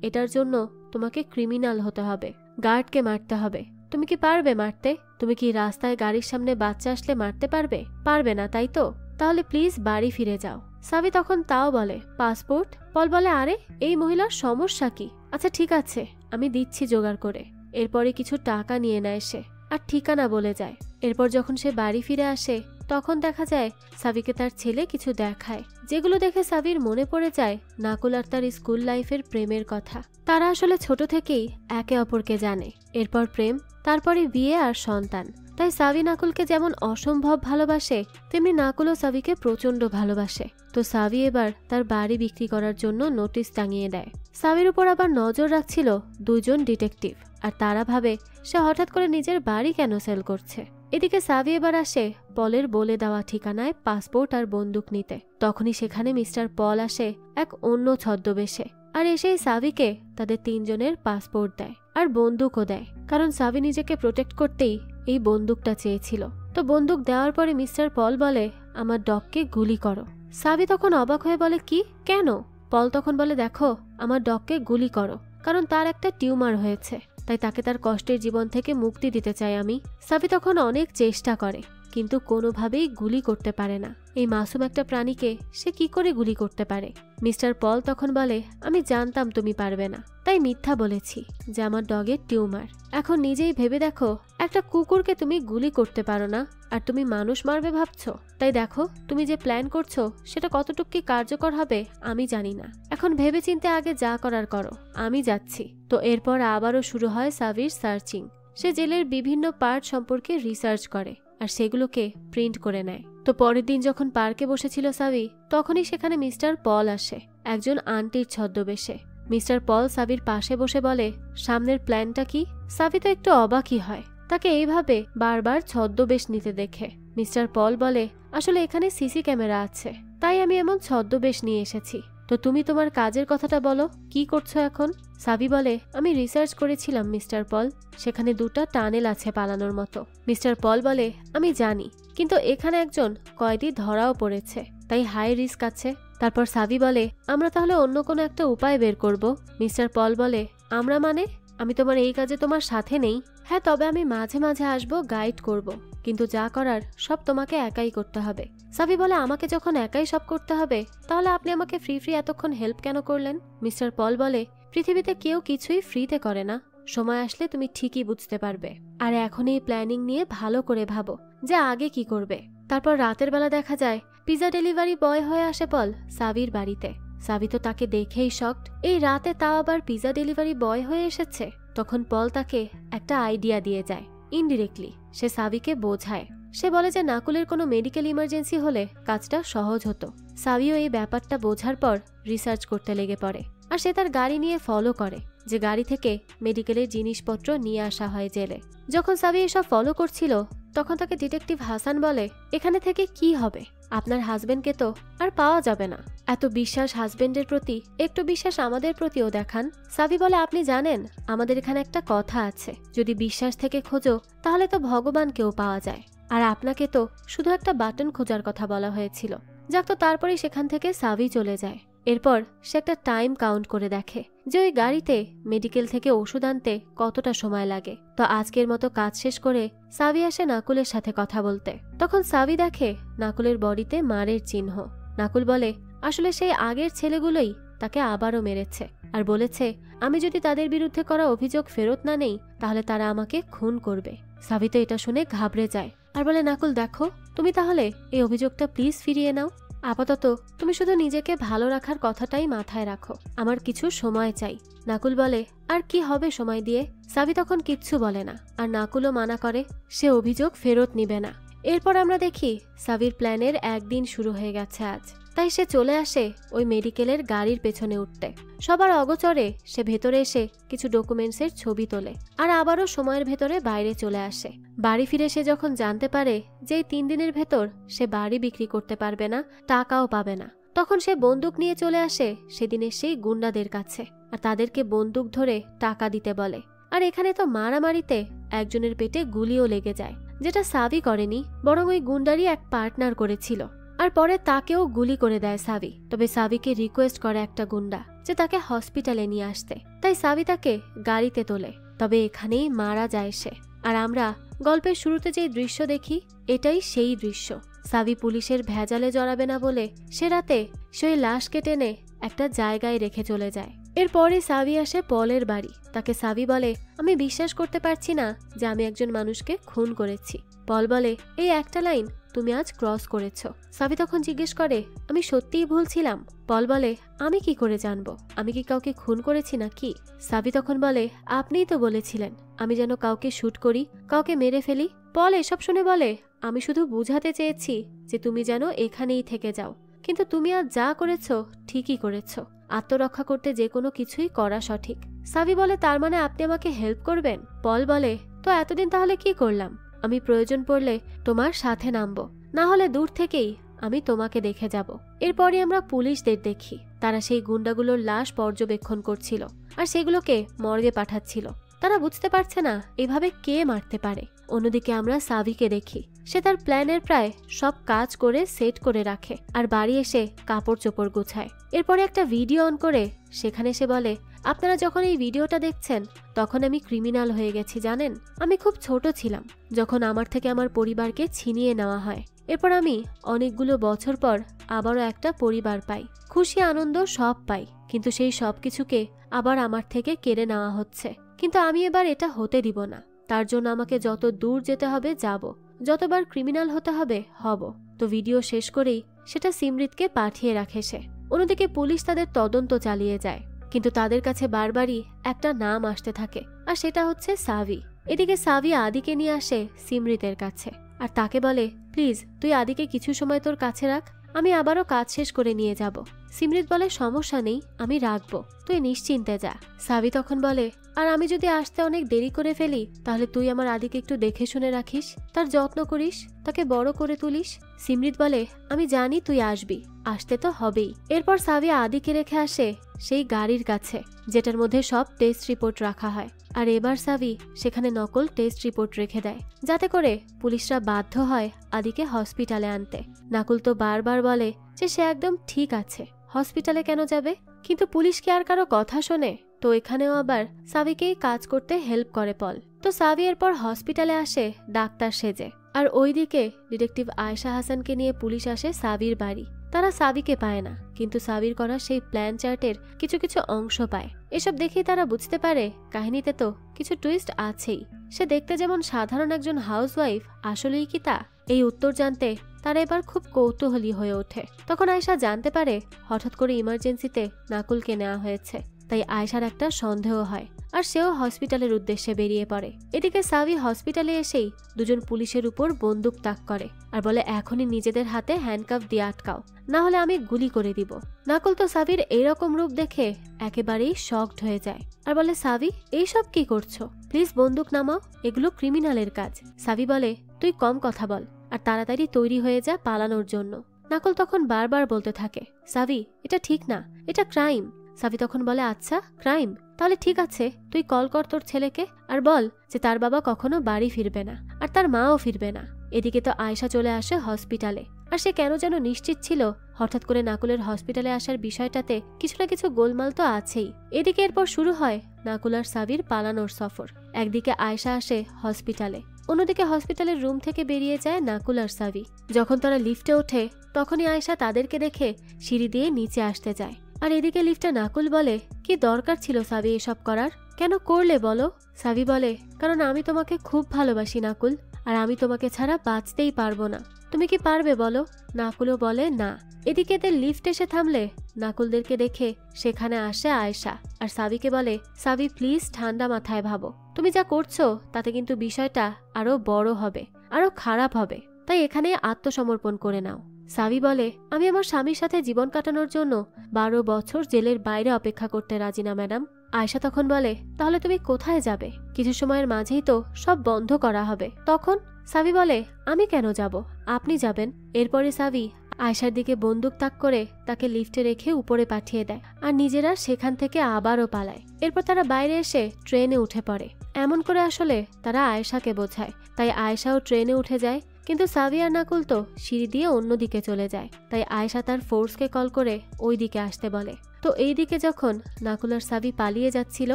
Speaker 1: এটার জন্য তোমাকে ক্রিমিনাল হতে হবে, গার্ডকে মারতে হবে। তুমি কি পারবে মারতে? তুমি কি রাস্তায় গাড়ির সামনে বাচ্চা আসলে মারতে পারবে? পারবে না, তাই তো? তাহলে প্লিজ বাড়ি ফিরে যাও। সাবি তখন তাও বলে, পাসপোর্ট? পল বলে, আরে এই মহিলার সমস্যা কি? আচ্ছা ঠিক আছে, আমি দিচ্ছি জোগাড় করে। এরপরে কিছু টাকা নিয়ে নেয় সে, আর ঠিকানা বলে যায়। এরপর যখন সে বাড়ি ফিরে আসে, তখন দেখা যায় সাবিকে তার ছেলে কিছু দেখায়, যেগুলো দেখে সাবির মনে পড়ে যায় নাকুল আর তার স্কুল লাইফের প্রেমের কথা। তারা আসলে ছোট থেকেই একে অপরকে জানে, এরপর প্রেম, তারপরে বিয়ে আর সন্তান। তাই সাবি নাকুলকে যেমন অসম্ভব ভালোবাসে, তেমনি নাকুলও সাবিকে প্রচন্ড ভালোবাসে। তো সাবি এবার তার বাড়ি বিক্রি করার জন্য নোটিশ টাঙিয়ে দেয়। সাবির উপর আবার নজর রাখছিল দুজন ডিটেকটিভ, আর তারা ভাবে সে হঠাৎ করে নিজের বাড়ি কেন সেল করছে। এদিকে সাবি এবার আসে পলের বলে দেওয়া ঠিকানায় পাসপোর্ট আর বন্দুক নিতে। তখনই সেখানে মিস্টার পল আসে এক অন্য ছদ্মবেশে, আর এসেই সাবিকে তাদের তিনজনের পাসপোর্ট দেয় আর বন্দুকও দেয়, কারণ সাবি নিজেকে প্রোটেক্ট করতেই এই বন্দুকটা চেয়েছিল। তো বন্দুক দেওয়ার পরে মিস্টার পল বলে, আমার ডগকে গুলি করো। সাবি তখন অবাক হয়ে বলে, কি, কেন? পল তখন বলে, দেখো, আমার ডগকে গুলি করো, কারণ তার একটা টিউমার হয়েছে, তাই তাকে তার কষ্টের জীবন থেকে মুক্তি দিতে চাই আমি। সাবি তখন অনেক চেষ্টা করে, কিন্তু কোনোভাবেই গুলি করতে পারে না। এই মাসুম একটা প্রাণীকে সে কি করে গুলি করতে পারে? মিস্টার পল তখন বলে, আমি জানতাম তুমি পারবে না, তাই মিথ্যা বলেছি যে আমার ডগের টিউমার। এখন নিজেই ভেবে দেখো, একটা কুকুরকে তুমি গুলি করতে পারো না, আর তুমি মানুষ মারবে ভাবছো? তাই দেখো, তুমি যে প্ল্যান করছো সেটা কতটুকু কি কার্যকর হবে আমি জানি না। এখন ভেবেচিন্তে আগে যা করার করো, আমি যাচ্ছি। তো এরপর আবারও শুরু হয় সাবির সার্চিং। সে জেলের বিভিন্ন পার্ট সম্পর্কে রিসার্চ করে আর সেগুলোকে প্রিন্ট করে নেয়। তো পরের দিন যখন পার্কে বসেছিল সাবি, তখনই সেখানে মিস্টার পল আসে একজন আন্টির ছদ্মবেশে। মিস্টার পল সাবির পাশে বসে বলে, সামনের প্ল্যানটা কি? সাবি তো একটু অবাকই হয় তাকে এইভাবে বারবার ছদ্মবেশ নিতে দেখে। মিস্টার পল বলে, আসলে এখানে সিসি ক্যামেরা আছে, তাই আমি এমন ছদ্মবেশ নিয়ে এসেছি। তো তুমি তোমার কাজের কথাটা বলো, কি করছো এখন? সাবি বলে, আমি রিসার্চ করেছিলাম মিস্টার পল, সেখানে দুটো টানেল আছে পালানোর মতো। মিস্টার পল বলে, আমি জানি, কিন্তু এখানে একজন কয়েদি ধরাও পড়েছে, তাই হাই রিস্ক আছে। তারপর সাবি বলে, আমরা তাহলে অন্য কোনো একটা উপায় বের করব। মিস্টার পল বলে, আমরা মানে? আমি তোমার এই কাজে তোমার সাথে নেই। হ্যাঁ, তবে আমি মাঝে মাঝে আসবো, গাইড করব, কিন্তু যা করার সব তোমাকে একাই করতে হবে। সাবি বলে, আমাকে যখন একাই সব করতে হবে, তাহলে আপনি আমাকে ফ্রি এতক্ষণ হেল্প কেন করলেন? মিস্টার পল বলে, পৃথিবীতে কেউ কিছুই ফ্রিতে করে না, সময় আসলে তুমি ঠিকই বুঝতে পারবে। আর এখন এই প্ল্যানিং নিয়ে ভালো করে ভাবো যে আগে কি করবে। তারপর রাতের বেলা দেখা যায় পিজা ডেলিভারি বয় হয়ে আসে পল সাবির বাড়িতে। সাবি তো তাকে দেখেই শকড, এই রাতে তাও আবার পিজা ডেলিভারি বয় হয়ে এসেছে। তখন পল তাকে একটা আইডিয়া দিয়ে যায় ইনডিরেক্টলি। সে সাবিকে বোঝায়, সে বলে যে নাকুলের কোনো মেডিকেল ইমার্জেন্সি হলে কাজটা সহজ হতো। সাবিও এই ব্যাপারটা বোঝার পর রিসার্চ করতে লেগে পড়ে, আর সে তার গাড়ি নিয়ে ফলো করে, যে গাড়ি থেকে মেডিকেলের জিনিসপত্র নিয়ে আসা হয় জেলে। যখন সাবি এসব ফলো করছিল, তখন তাকে ডিটেকটিভ হাসান বলে, এখানে থেকে কি হবে? আপনার হাজবেন্ডকে তো আর পাওয়া যাবে না। এত বিশ্বাস হাজবেন্ডের প্রতি, একটু বিশ্বাস আমাদের প্রতিও দেখান। সাবি বলে, আপনি জানেন আমাদের এখানে একটা কথা আছে, যদি বিশ্বাস থেকে খোঁজো তাহলে তো ভগবানকেও পাওয়া যায়, আর আপনাকে তো শুধু একটা বাটন খোঁজার কথা বলা হয়েছিল। যাক, তো তারপরে সেখান থেকে সাবি চলে যায়। এরপর সে একটা টাইম কাউন্ট করে দেখে যে ওই গাড়িতে মেডিকেল থেকে ওষুধ আনতে কতটা সময় লাগে। তো আজকের মতো কাজ শেষ করে সাবি আসে নাকুলের সাথে কথা বলতে। তখন সাবি দেখে নাকুলের বডিতে মারের চিহ্ন। নাকুল বলে, আসলে সেই আগের ছেলেগুলোই তাকে আবারও মেরেছে, আর বলেছে আমি যদি তাদের বিরুদ্ধে করা অভিযোগ ফেরত না নেই তাহলে তারা আমাকে খুন করবে। সাবি তো এটা শুনে ঘাবড়ে যায় আর বলে, নাকুল দেখো, তুমি তাহলে এই অভিযোগটা প্লিজ ফিরিয়ে নাও। আপাতত তুমি শুধু নিজেকে ভালো রাখার কথাটাই মাথায় রাখো, আমার কিছু সময় চাই। নাকুল বলে, আর কি হবে সময় দিয়ে? সাবি তখন কিচ্ছু বলে না, আর নাকুলও মানা করে সে অভিযোগ ফেরত নিবে না। এরপর আমরা দেখি সাবির প্ল্যানের একদিন শুরু হয়ে গেছে আজ, তাই সে চলে আসে ওই মেডিকেলের গাড়ির পেছনে উঠতে। সবার অগোচরে সে ভেতরে এসে কিছু ডকুমেন্টসের ছবি তোলে, আর আবারও সময়ের ভেতরে বাইরে চলে আসে। বাড়ি ফিরে সে যখন জানতে পারে যে এই 3 দিনের ভেতর সে বাড়ি বিক্রি করতে পারবে না, টাকাও পাবে না, তখন সে বন্দুক নিয়ে চলে আসে সেদিনের সেই গুন্ডাদের কাছে, আর তাদেরকে বন্দুক ধরে টাকা দিতে বলে। আর এখানে তো মারামারিতে একজনের পেটে গুলিও লেগে যায়, যেটা সাবি করেনি, বরং ওই গুন্ডারই এক পার্টনার করেছিল। আর পরে তাকেও গুলি করে দেয় সাবি। তবে সাবিকে রিকোয়েস্ট করে একটা গুন্ডা যে তাকে হসপিটালে নিয়ে আসতে, তাই সাবি তাকে গাড়িতে তোলে। তবে এখানেই মারা যায় সে। আর আমরা গল্পের শুরুতে যে দৃশ্য দেখি, এটাই সেই দৃশ্য। সাবি পুলিশের ভেজালে জড়াবে না বলে সে রাতে সেই লাশকে টেনে একটা জায়গায় রেখে চলে যায়। এরপরে সাবি আসে পলের বাড়ি। তাকে সাবি বলে, আমি বিশ্বাস করতে পারছি না যে আমি একজন মানুষকে খুন করেছি। পল বলে, এই একটা লাইন তুমি আজ ক্রস করেছো। সাবি তখন জিজ্ঞেস করে, আমি সত্যিই ভুল ছিলাম? পল বলে, আমি কি করে জানবো? আমি কি কাউকে খুন করেছি নাকি? সাবি তখন বলে, আপনিই তো বলেছিলেন আমি যেন কাউকে শুট করি, কাউকে মেরে ফেলি। পল এসব শুনে বলে, আমি শুধু বুঝাতে চেয়েছি যে তুমি যেন এখানেই থেকে যাও, কিন্তু তুমি আজ যা করেছো ঠিকই করেছো। আত্মরক্ষা করতে যে কোনো কিছুই করা সঠিক। সাবি বলে, তার মানে আপনি আমাকে হেল্প করবেন? পল বলে, তো এতদিন তাহলে কি করলাম? আমি প্রয়োজন পড়লে তোমার সাথে নামবো, না হলে দূর থেকেই আমি তোমাকে দেখে যাব। এরপরই আমরা পুলিশদের দেখি, তারা সেই গুন্ডাগুলোর লাশ পর্যবেক্ষণ করছিল আর সেগুলোকে মর্গে পাঠাচ্ছিল। তারা বুঝতে পারছে না এভাবে কে মারতে পারে। অন্যদিকে আমরা সাবিকে দেখি, সে তার প্ল্যানের প্রায় সব কাজ করে সেট করে রাখে আর বাড়ি এসে কাপড় চোপড় গুছায়। এরপরে একটা ভিডিও অন করে সেখানে সে বলে, আপনারা যখন এই ভিডিওটা দেখছেন তখন আমি ক্রিমিনাল হয়ে গেছি জানেন। আমি খুব ছোট ছিলাম যখন আমার থেকে আমার পরিবারকে ছিনিয়ে নেওয়া হয়। এরপর আমি অনেকগুলো বছর পর আবারও একটা পরিবার পাই, খুশি আনন্দ সব পাই, কিন্তু সেই সব কিছুকে আবার আমার থেকে কেড়ে নেওয়া হচ্ছে। কিন্তু আমি এবার এটা হতে দিব না। তার জন্য আমাকে যত দূর যেতে হবে যাব, যতবার ক্রিমিনাল হতে হবে হব। তো ভিডিও শেষ করেই সেটা সিমরিতকে পাঠিয়ে রাখে সে। অন্যদিকে পুলিশ তাদের তদন্ত চালিয়ে যায়, কিন্তু তাদের কাছে বারবারই একটা নাম আসতে থাকে, আর সেটা হচ্ছে সাবি। এদিকে সাবি আদিকে নিয়ে আসে সিমরিতের কাছে আর তাকে বলে, প্লিজ তুই আদিকে কিছু সময় তোর কাছে রাখ, আমি আবারও কাজ শেষ করে নিয়ে যাব। সিমরিত বলে, সমস্যা নেই, আমি রাখবো, তুই নিশ্চিন্তে যা। সাবি তখন বলে, আর আমি যদি আসতে অনেক দেরি করে ফেলি তাহলে তুই আমার আদিকে একটু দেখে শুনে রাখিস, তার যত্ন করিস, তাকে বড় করে তুলিস। সিমরিত বলে, আমি জানি তুই আসবি, আসতে তো হবেই। এরপর সাবি আদিকে রেখে আসে সেই গাড়ির কাছে, যেটার মধ্যে সব টেস্ট রিপোর্ট রাখা হয়। আর এবার সাবি সেখানে নকল টেস্ট রিপোর্ট রেখে দেয়, যাতে করে পুলিশরা বাধ্য হয় আদিকে হসপিটালে আনতে। নাকুল তো বারবার বলে যে সে একদম ঠিক আছে, হসপিটালে কেন যাবে? কিন্তু পুলিশ কি আর কারো কথা শোনে? তো এখানেও আবার সাবিকেই কাজ করতে হেল্প করে পল। তো সাবি এরপর হসপিটালে আসে ডাক্তার সেজে, আর ওইদিকে ডিটেকটিভ আয়েশা হাসানকে নিয়ে পুলিশ আসে সাবির বাড়ি। তারা সাবিকে পায় না, কিন্তু সাবির করা সেই প্ল্যান চার্টের কিছু কিছু অংশ পায়। এসব দেখেই তারা বুঝতে পারে কাহিনীতে তো কিছু টুইস্ট আছেই। সে দেখতে যেমন সাধারণ একজন হাউসওয়াইফ, আসলেই কি তা? এই উত্তর জানতে তারা এবার খুব কৌতূহলী হয়ে ওঠে। তখন আয়েশা জানতে পারে হঠাৎ করে ইমার্জেন্সিতে নাকুলকে নেওয়া হয়েছে, তাই আয়েশার একটা সন্দেহ হয় আর সেও হসপিটালের উদ্দেশ্যে বেরিয়ে পড়ে। এদিকে সাবি হসপিটালে এসেই দুজন পুলিশের উপর বন্দুক তাক করে আর বলে, এখনই নিজেদের হাতে হ্যান্ডকাফ দিয়ে আটকাও, না হলে আমি গুলি করে দিব। নাকুল তো সাবির এইরকম রূপ দেখে একেবারেই শকড হয়ে যায় আর বলে, সাবি এইসব কি করছো? প্লিজ বন্দুক নামাও, এগুলো ক্রিমিনালের কাজ। সাবি বলে, তুই কম কথা বল আর তাড়াতাড়ি তৈরি হয়ে যা পালানোর জন্য। নাকুল তখন বারবার বলতে থাকে, সাবি এটা ঠিক না, এটা ক্রাইম। সাবি তখন বলে, আচ্ছা ক্রাইম, তাহলে ঠিক আছে, তুই কল কর তোর ছেলেকে আর বল যে তার বাবা কখনো বাড়ি ফিরবে না আর তার মাও ফিরবে না। এদিকে তো আয়েশা চলে আসে হসপিটালে, আর সে কেন যেন নিশ্চিত ছিল হঠাৎ করে নাকুলের হসপিটালে আসার বিষয়টাতে কিছু না কিছু গোলমাল তো আছেই। এদিকে এরপর শুরু হয় নাকুল আর সাবির পালানোর সফর। একদিকে আয়েশা আসে হসপিটালে, অন্যদিকে হসপিটালের রুম থেকে বেরিয়ে যায় নাকুল আর সাবি। যখন তারা লিফটে ওঠে তখনই আয়েশা তাদেরকে দেখে সিঁড়ি দিয়ে নিচে আসতে যায়। আর এদিকে লিফটে নাকুল বলে, কি দরকার ছিল সাবি এসব করার? কেন করলে বলো? সাবি বলে, কারণ আমি তোমাকে খুব ভালোবাসি নাকুল, আর আমি তোমাকে ছাড়া বাঁচতেই পারবো না। তুমি কি পারবে বলো? নাকুলও বলে না। এদিকে এদের লিফট এসে থামলে নাকুলদেরকে দেখে সেখানে আসে আয়েশা আর সাবিকে বলে, সাবি প্লিজ ঠান্ডা মাথায় ভাবো, তুমি যা করছো তাতে কিন্তু বিষয়টা আরো বড় হবে, আরো খারাপ হবে, তাই এখানে আত্মসমর্পণ করে নাও। সাবি বলে, আমি আমার স্বামীর সাথে জীবন কাটানোর জন্য 12 বছর জেলের বাইরে অপেক্ষা করতে রাজি না ম্যাডাম। আয়েশা তখন বলে, তাহলে তুমি কোথায় যাবে? কিছু সময়ের মাঝেই তো সব বন্ধ করা হবে। তখন সাবি বলে, আমি কেন যাব, আপনি যাবেন। এরপরে সাবি আয়েশার দিকে বন্দুক তাক করে তাকে লিফটে রেখে উপরে পাঠিয়ে দেয় আর নিজেরা সেখান থেকে আবারও পালায়। এরপর তারা বাইরে এসে ট্রেনে উঠে পড়ে। এমন করে আসলে তারা আয়েশাকে বোঝায়, তাই আয়েশাও ট্রেনে উঠে যায়। কিন্তু সাবি আর নাকুল তো সিঁড়ি দিয়ে অন্যদিকে চলে যায়, তাই আয়েশা তার ফোর্সকে কল করে ওই দিকে আসতে বলে। তো এই দিকে যখন নাকুল আর সাবি পালিয়ে যাচ্ছিল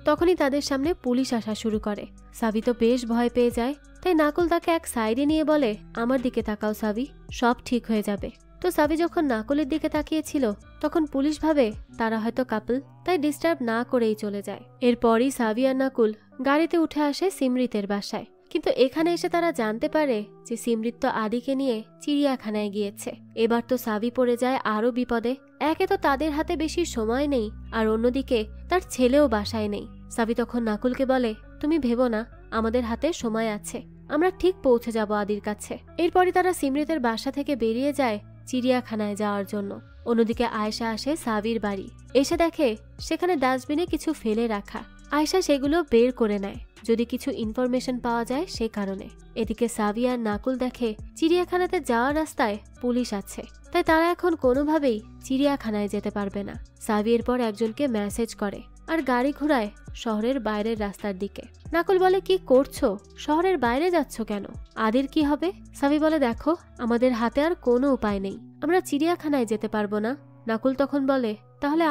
Speaker 1: তখনই তাদের সামনে পুলিশ আসা শুরু করে। সাবি তো বেশ ভয় পেয়ে যায়, তাই নাকুল তাকে এক সাইডে নিয়ে বলে, আমার দিকে তাকাও সাবি, সব ঠিক হয়ে যাবে। তো সাবি যখন নাকুলের দিকে তাকিয়েছিল তখন পুলিশ ভাবে তারা হয়তো কাপল, তাই ডিস্টার্ব না করেই চলে যায়। এরপরই সাবি আর নাকুল গাড়িতে উঠে আসে সিমরিতের বাসায়। কিন্তু এখানে এসে তারা জানতে পারে যে সিমরিত তো আদিকে নিয়ে চিড়িয়াখানায় গিয়েছে। এবার তো সাবি পড়ে যায় আরো বিপদে। একে তো তাদের হাতে বেশি সময় নেই, আর অন্যদিকে তার ছেলেও বাসায় নেই। সাবি তখন নাকুলকে বলে, তুমি ভেবো না, আমাদের হাতে সময় আছে, আমরা ঠিক পৌঁছে যাব আদির কাছে। এরপরই তারা সিমরিতের বাসা থেকে বেরিয়ে যায় চিড়িয়াখানায় যাওয়ার জন্য। অন্যদিকে আয়েশা আসে সাবির বাড়ি। এসে দেখে সেখানে ডাস্টবিনে কিছু ফেলে রাখা। আয়েশা সেগুলো বের করে নেয় যদি কিছু ইনফরমেশন পাওয়া যায় সে কারণে। এদিকে সাবি আর নাকুল দেখে চিড়িয়াখানাতে যাওয়ার রাস্তায় পুলিশ আছে, তাই তারা এখন কোনোভাবেই চিড়িয়াখানায় যেতে পারবে না। সাবি এরপর একজনকে মেসেজ করে আর গাড়ি ঘোরায় শহরের বাইরের রাস্তার দিকে। নাকুল বলে, কি করছো, শহরের বাইরে যাচ্ছ কেন, আদির কি হবে? সাবি বলে, দেখো আমাদের হাতে আর কোনো উপায় নেই, আমরা চিড়িয়াখানায় যেতে পারবো না। নাকুল তখন বলে, তাহলে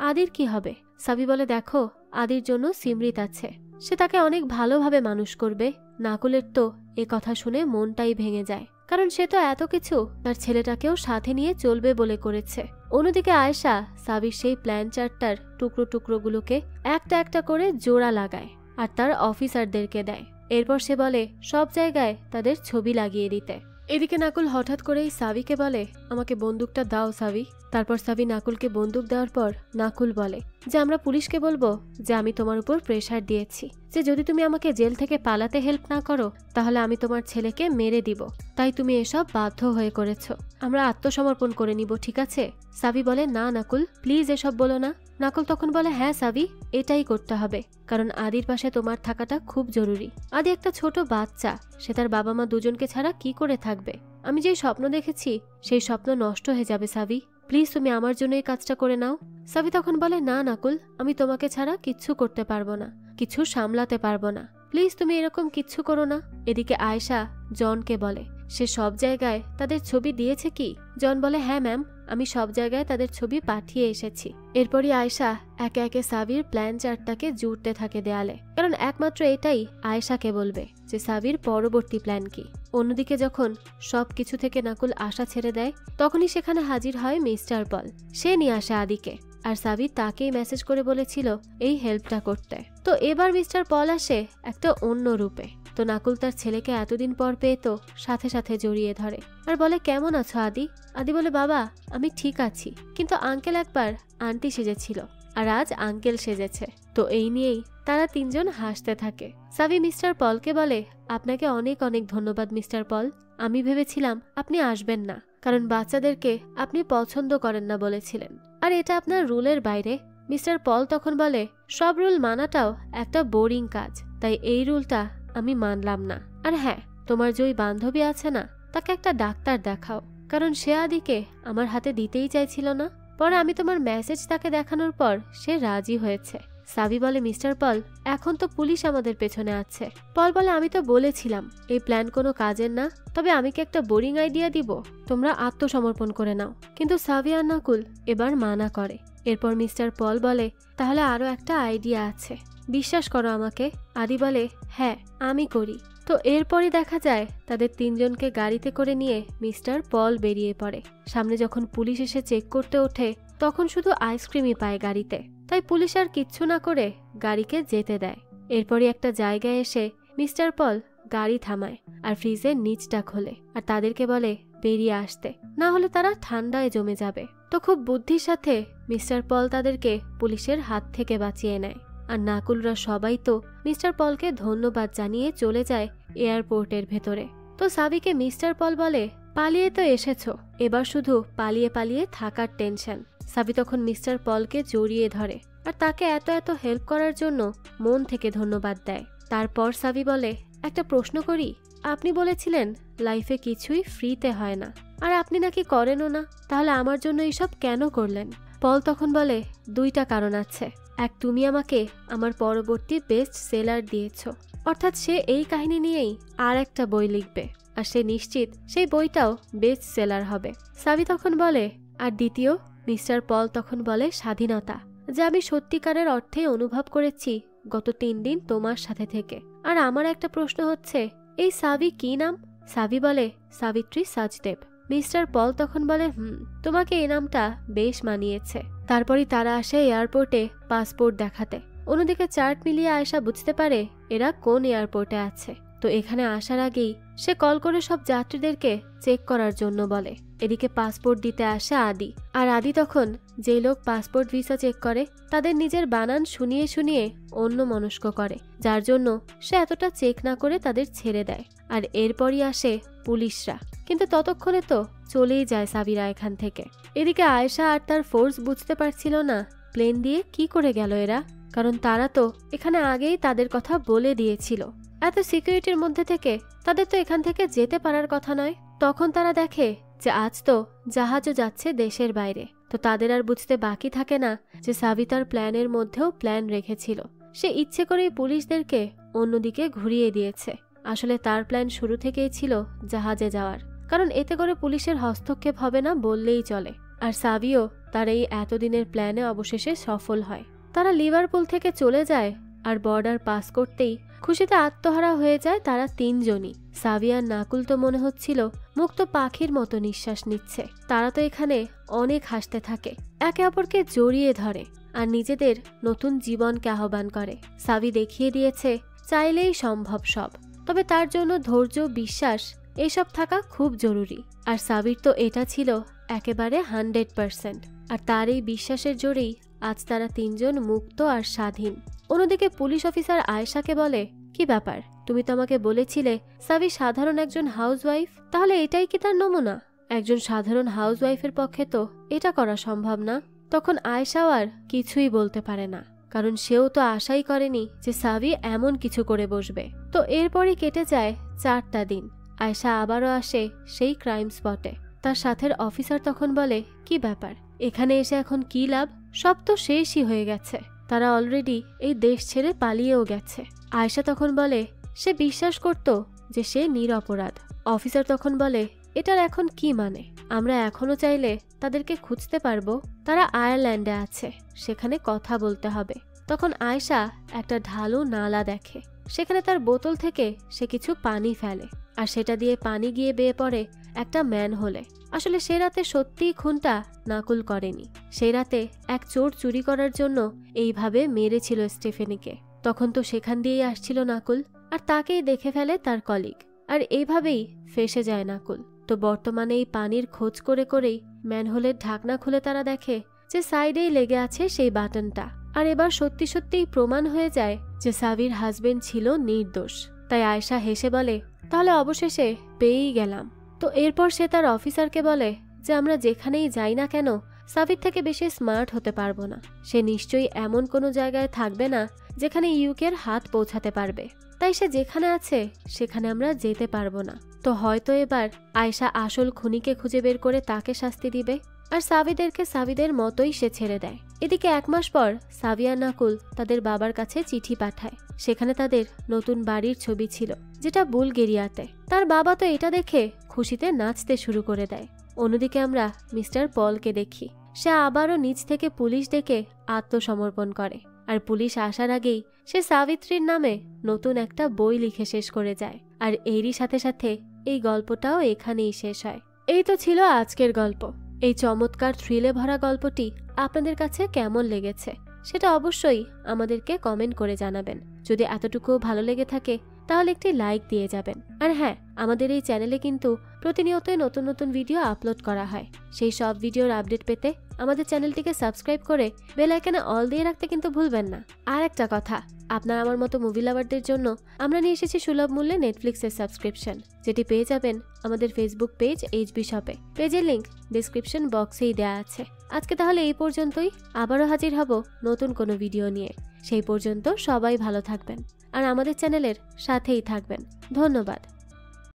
Speaker 1: আদির কি হবে? সাবি বলে, দেখো আদির জন্য সিমরিত আছে, সে তাকে অনেক ভালোভাবে মানুষ করবে। নাকুলের তো এ কথা শুনে মনটাই ভেঙে যায়, কারণ সে তো এত কিছু তার ছেলেটাকেও সাথে নিয়ে চলবে বলে করেছে। অন্যদিকে আয়েশা সাবির সেই প্ল্যান চার্টটার টুকরো টুকরোগুলোকে একটা একটা করে জোড়া লাগায় আর তার অফিসারদেরকে দেয়। এরপর সে বলে সব জায়গায় তাদের ছবি লাগিয়ে দিতে। এদিকে নাকুল হঠাৎ করেই সাবিকে বলে, আমাকে বন্দুকটা দাও সাবি। তারপর সাবি নাকুলকে বন্দুক দেওয়ার পর নাকুল বলে যে আমরা পুলিশকে বলবো যে আমি তোমার উপর প্রেসার দিয়েছি, যে যদি তুমি আমাকে জেল থেকে পালাতে হেল্প না করো তাহলে আমি তোমার ছেলেকে মেরে দিব, তাই তুমি এসব বাধ্য হয়ে করেছো, আমরা আত্মসমর্পণ করে নিব, ঠিক আছে? সাবি বলে, না নাকুল প্লিজ এসব বলো না। নাকুল তখন বলে, হ্যাঁ সাবি, এটাই করতে হবে, কারণ আদির পাশে তোমার থাকাটা খুব জরুরি। আদি একটা ছোট বাচ্চা, সে তার বাবা মা দুজনকে ছাড়া কি করে থাকবে? আমি যেই স্বপ্ন দেখেছি সেই স্বপ্ন নষ্ট হয়ে যাবে সাবি, প্লিজ তুমি আমার জন্য এই কাজটা করে নাও। সাবি তখন বলে, না নাকুল, আমি তোমাকে ছাড়া কিচ্ছু করতে পারবো না, কিছু সামলাতে পারবো না, প্লিজ তুমি এরকম কিচ্ছু করো না। এদিকে আয়েশা জনকে বলে সে সব জায়গায় তাদের ছবি দিয়েছে কি? জন বলে, হ্যাঁ ম্যাম, আমি সব জায়গায় তাদের ছবি পাঠিয়ে এসেছি। এরপরই আয়েশা একে একে সাবির প্ল্যান চার্টটাকে জুড়তে থাকে দেয়ালে, কারণ একমাত্র এটাই আয়েশাকে বলবে যে সাবির পরবর্তী প্ল্যান কি। অন্যদিকে যখন সবকিছু থেকে নাকুল আশা ছেড়ে দেয় তখনই সেখানে হাজির হয় মিস্টার পল। সে নিয়ে আসে আদিকে, আর সাবি তাকেই মেসেজ করে বলেছিল এই হেল্পটা করতে। তো এবার মিস্টার পল আসে একটা অন্য রূপে। তো নাকুল তার ছেলেকে এতদিন পর পেয়ে তো সাথে সাথে জড়িয়ে ধরে আর বলে, কেমন আছো আদি? আদি বলে, বাবা আমি ঠিক আছি, কিন্তু আঙ্কেল একবার আন্টি সেজেছিল আর আজ আঙ্কেল সেজেছে। তো এই নিয়েই তারা তিনজন হাসতে থাকে। সাবি মিস্টার পলকে বলে, আপনাকে অনেক অনেক ধন্যবাদ মিস্টার পল, আমি ভেবেছিলাম আপনি আসবেন না, কারণ বাচ্চাদেরকে আপনি পছন্দ করেন না বলেছিলেন, আর এটা আপনার রুলের বাইরে। মিস্টার পল তখন বলে, সব রুল মানাটাও একটা বোরিং কাজ, তাই এই রুলটা আমি মানলাম না। আর হ্যাঁ, তোমার যে ওই বান্ধবী আছে না, তাকে একটা ডাক্তার দেখাও, কারণ সে আদিকে আমার হাতে দিতেই চাইছিল না, পরে আমি তোমার মেসেজ তাকে দেখানোর পর সে রাজি হয়েছে। সাবি বলে, মিস্টার পল এখন তো পুলিশ আমাদের পেছনে আছে। পল বলে, আমি তো বলেছিলাম এই প্ল্যান কোনো কাজের না, তবে আমি কি একটা বোরিং আইডিয়া দিব? তোমরা আত্মসমর্পণ করে নাও। কিন্তু সাবি আর নাকুল এবার মানা করে। এরপর মিস্টার পল বলে, তাহলে আরো একটা আইডিয়া আছে, বিশ্বাস করো আমাকে। আদি বলে, হ্যাঁ আমি করি। তো এরপরই দেখা যায় তাদের তিনজনকে গাড়িতে করে নিয়ে মিস্টার পল বেরিয়ে পড়ে। সামনে যখন পুলিশ এসে চেক করতে ওঠে তখন শুধু আইসক্রিমই পায় গাড়িতে, তাই পুলিশ আর কিচ্ছু না করে গাড়িকে যেতে দেয়। এরপরই একটা জায়গায় এসে মিস্টার পল গাড়ি থামায় আর ফ্রিজের নিচটা খোলে আর তাদেরকে বলে বেরিয়ে আসতে, না হলে তারা ঠান্ডায় জমে যাবে। তো খুব বুদ্ধির সাথে মিস্টার পল তাদেরকে পুলিশের হাত থেকে বাঁচিয়ে নেয়। আর নাকুলরা সবাই তো মিস্টার পলকে ধন্যবাদ জানিয়ে চলে যায় এয়ারপোর্টের ভেতরে। তো সাবিকে মিস্টার পল বলে, পালিয়ে তো এসেছো, এবার শুধু পালিয়ে পালিয়ে থাকার টেনশন। সাবি তখন মিস্টার পলকে জড়িয়ে ধরে আর তাকে এত এত হেল্প করার জন্য মন থেকে ধন্যবাদ দেয়। তারপর সাবি বলে, একটা প্রশ্ন করি, আপনি বলেছিলেন লাইফে কিছুই ফ্রিতে হয় না, আর আপনি নাকি করেনও না, তাহলে আমার জন্য এইসব কেন করলেন? পল তখন বলে, দুইটা কারণ আছে। এক, তুমি আমাকে আমার পরবর্তী বেস্ট সেলার দিয়েছ, অর্থাৎ সে এই কাহিনী নিয়েই আর একটা বই লিখবে, আর সে নিশ্চিত সেই বইটাও বেস্ট সেলার হবে। সাবি তখন বলে, আর দ্বিতীয়? মিস্টার পল তখন বলে, স্বাধীনতা, যা আমি সত্যিকারের অর্থে অনুভব করেছি গত 3 দিন তোমার সাথে থেকে। আর আমার একটা প্রশ্ন হচ্ছে, এই সাবি কি নাম? সাবি বলে, সাবিত্রী সাচদেব। মিস্টার পল তখন বলে, তোমাকে এই নামটা বেশ মানিয়েছে। তারপরই তারা আসে এয়ারপোর্টে পাসপোর্ট দেখাতে। অন্যদিকে চার্ট মিলিয়ে আয়েশা বুঝতে পারে এরা কোন এয়ারপোর্টে আছে। তো এখানে আসার আগেই সে কল করে সব যাত্রীদেরকে চেক করার জন্য বলে। এদিকে পাসপোর্ট দিতে আসে আদি, আর আদি তখন যেই লোক পাসপোর্ট ভিসা চেক করে তাদের নিজের বানান শুনিয়ে শুনিয়ে অন্য মনস্ক করে, যার জন্য সে এতটা চেক না করে তাদের ছেড়ে দেয়। আর এরপরই আসে পুলিশরা, কিন্তু ততক্ষণে তো চলেই যায় সাবিরা এখান থেকে। এদিকে আয়েশা আর তার ফোর্স বুঝতে পারছিল না প্লেন দিয়ে কি করে গেল এরা, কারণ তারা তো এখানে আগেই তাদের কথা বলে দিয়েছিল। এত সিকিউরিটির মধ্যে থেকে তাদের তো এখান থেকে যেতে পারার কথা নয়। তখন তারা দেখে যে আজ তো জাহাজও যাচ্ছে দেশের বাইরে। তো তাদের আর বুঝতে বাকি থাকে না যে সাবি তার প্ল্যানের মধ্যেও প্ল্যান রেখেছিল। সে ইচ্ছে করেই পুলিশদেরকে অন্যদিকে ঘুরিয়ে দিয়েছে। আসলে তার প্ল্যান শুরু থেকেই ছিল জাহাজে যাওয়ার, কারণ এতে করে পুলিশের হস্তক্ষেপ হবে না বললেই চলে। আর সাবিও তার এই এতদিনের প্ল্যানে অবশেষে সফল হয়। তারা লিভারপুল থেকে চলে যায়, আর বর্ডার পাস করতেই খুশিতে আত্মহারা হয়ে যায় তারা 3 জনই। সাবি আর নাকুল তো মনে হচ্ছিল মুক্ত পাখির মতো নিঃশ্বাস নিচ্ছে। তারা তো এখানে অনেক হাসতে থাকে, একে অপরকে জড়িয়ে ধরে আর নিজেদের নতুন জীবনকে আহ্বান করে। সাবি দেখিয়ে দিয়েছে চাইলেই সম্ভব সব, তবে তার জন্য ধৈর্য, বিশ্বাস এসব থাকা খুব জরুরি। আর সাবির তো এটা ছিল একেবারে 100%। আর তার এই বিশ্বাসের জোরেই আজ তারা 3 জন মুক্ত আর স্বাধীন। অন্যদিকে পুলিশ অফিসার আয়েশাকে বলে, কি ব্যাপার, তুমি তো আমাকে বলেছিলে সাবি সাধারণ একজন হাউসওয়াইফ, তাহলে এটাই কি তার নমুনা? একজন সাধারণ হাউসওয়াইফের পক্ষে তো এটা করা সম্ভব না। তখন আয়েশাও আর কিছুই বলতে পারে না, কারণ সেও তো আশাই করেনি যে সাবি এমন কিছু করে বসবে। তো এরপরই কেটে যায় 4টা দিন। আয়েশা আবারও আসে সেই ক্রাইম স্পটে। তার সাথের অফিসার তখন বলে, কি ব্যাপার, এখানে এসে এখন কি লাভ? সব তো শেষই হয়ে গেছে, তারা অলরেডি এই দেশ ছেড়ে পালিয়েও গেছে। আয়েশা তখন বলে সে বিশ্বাস করত যে সে নিরপরাধ। অফিসার তখন বলে, এটার এখন কি মানে? আমরা এখনো চাইলে তাদেরকে খুঁজতে পারবো, তারা আয়ারল্যান্ডে আছে, সেখানে কথা বলতে হবে। তখন আয়েশা একটা ঢালু নালা দেখে, সেখানে তার বোতল থেকে সে কিছু পানি ফেলে, আর সেটা দিয়ে পানি গিয়ে বেয়ে পড়ে একটা ম্যানহোলে। আসলে সে রাতে সত্যিই খুনটা নাকুল করেনি, সেই রাতে এক চোর চুরি করার জন্য এইভাবে মেরেছিল স্টেফেনিকে। তখন তো সেখান দিয়েই আসছিল নাকুল, আর তাকেই দেখে ফেলে তার কলিগ, আর এইভাবেই ফেসে যায় নাকুল। তো বর্তমানে এই পানির খোঁজ করে করেই ম্যানহোলের ঢাকনা খুলে তারা দেখে যে সাইডেই লেগে আছে সেই বাটনটা। আর এবার সত্যি সত্যিই প্রমাণ হয়ে যায় যে সাবির হাজবেন্ড ছিল নির্দোষ। তাই আয়েশা হেসে বলে, তাহলে অবশেষে পেয়েই গেলাম। তো এরপর সে তার অফিসারকে বলে যে আমরা যেখানেই যাই না কেন সাবির থেকে বেশি স্মার্ট হতে পারবো না। সে নিশ্চয়ই এমন কোনো জায়গায় থাকবে না যেখানে ইউকের হাত পৌঁছাতে পারবে, তাই সে যেখানে আছে সেখানে আমরা যেতে পারবো না। তো হয়তো এবার আয়েশা আসল খুনিকে খুঁজে বের করে তাকে শাস্তি দিবে, আর সাবিদেরকে সাবিদের মতোই সে ছেড়ে দেয়। এদিকে 1 মাস পর সাবি আর নাকুল তাদের বাবার কাছে চিঠি পাঠায়। সেখানে তাদের নতুন বাড়ির ছবি ছিল, যেটা বুলগেরিয়াতে। তার বাবা তো এটা দেখে খুশিতে নাচতে শুরু করে দেয়। অন্যদিকে আমরা মিস্টার পলকে দেখি, সে আবারও নিজ থেকে পুলিশ ডেকে আত্মসমর্পণ করে। আর পুলিশ আসার আগেই সে সাবিত্রীর নামে নতুন একটা বই লিখে শেষ করে যায়। আর এরই সাথে সাথে এই গল্পটাও এখানেই শেষ হয়। এই তো ছিল আজকের গল্প। এই চমৎকার থ্রিলে ভরা গল্পটি আপনাদের কাছে কেমন লেগেছে সেটা অবশ্যই আমাদেরকে কমেন্ট করে জানাবেন। যদি এতটুকুও ভালো লেগে থাকে তাহলে একটি লাইক দিয়ে যাবেন। আর হ্যাঁ, আমাদের এই চ্যানেলে কিন্তু প্রতিনিয়তই নতুন নতুন ভিডিও আপলোড করা হয়। সেই সব ভিডিওর আপডেট পেতে আমাদের চ্যানেলটিকে সাবস্ক্রাইব করে বেল আইকনে অল দিয়ে রাখতে কিন্তু ভুলবেন না। আর একটা কথা, আপনার আমার মতো মুভি লাভারদের জন্য আমরা নিয়ে এসেছি সুলভ মূল্যে নেটফ্লিক্সের সাবস্ক্রিপশন, যেটি পেয়ে যাবেন আমাদের ফেসবুক পেজ এইচবি শপে। পেজের লিংক ডিসক্রিপশন বক্সেই দেওয়া আছে। আজকে তাহলে এই পর্যন্তই, আবারও হাজির হব নতুন কোনো ভিডিও নিয়ে। সেই পর্যন্ত সবাই ভালো থাকবেন আর আমাদের চ্যানেলের সাথেই থাকবেন। ধন্যবাদ।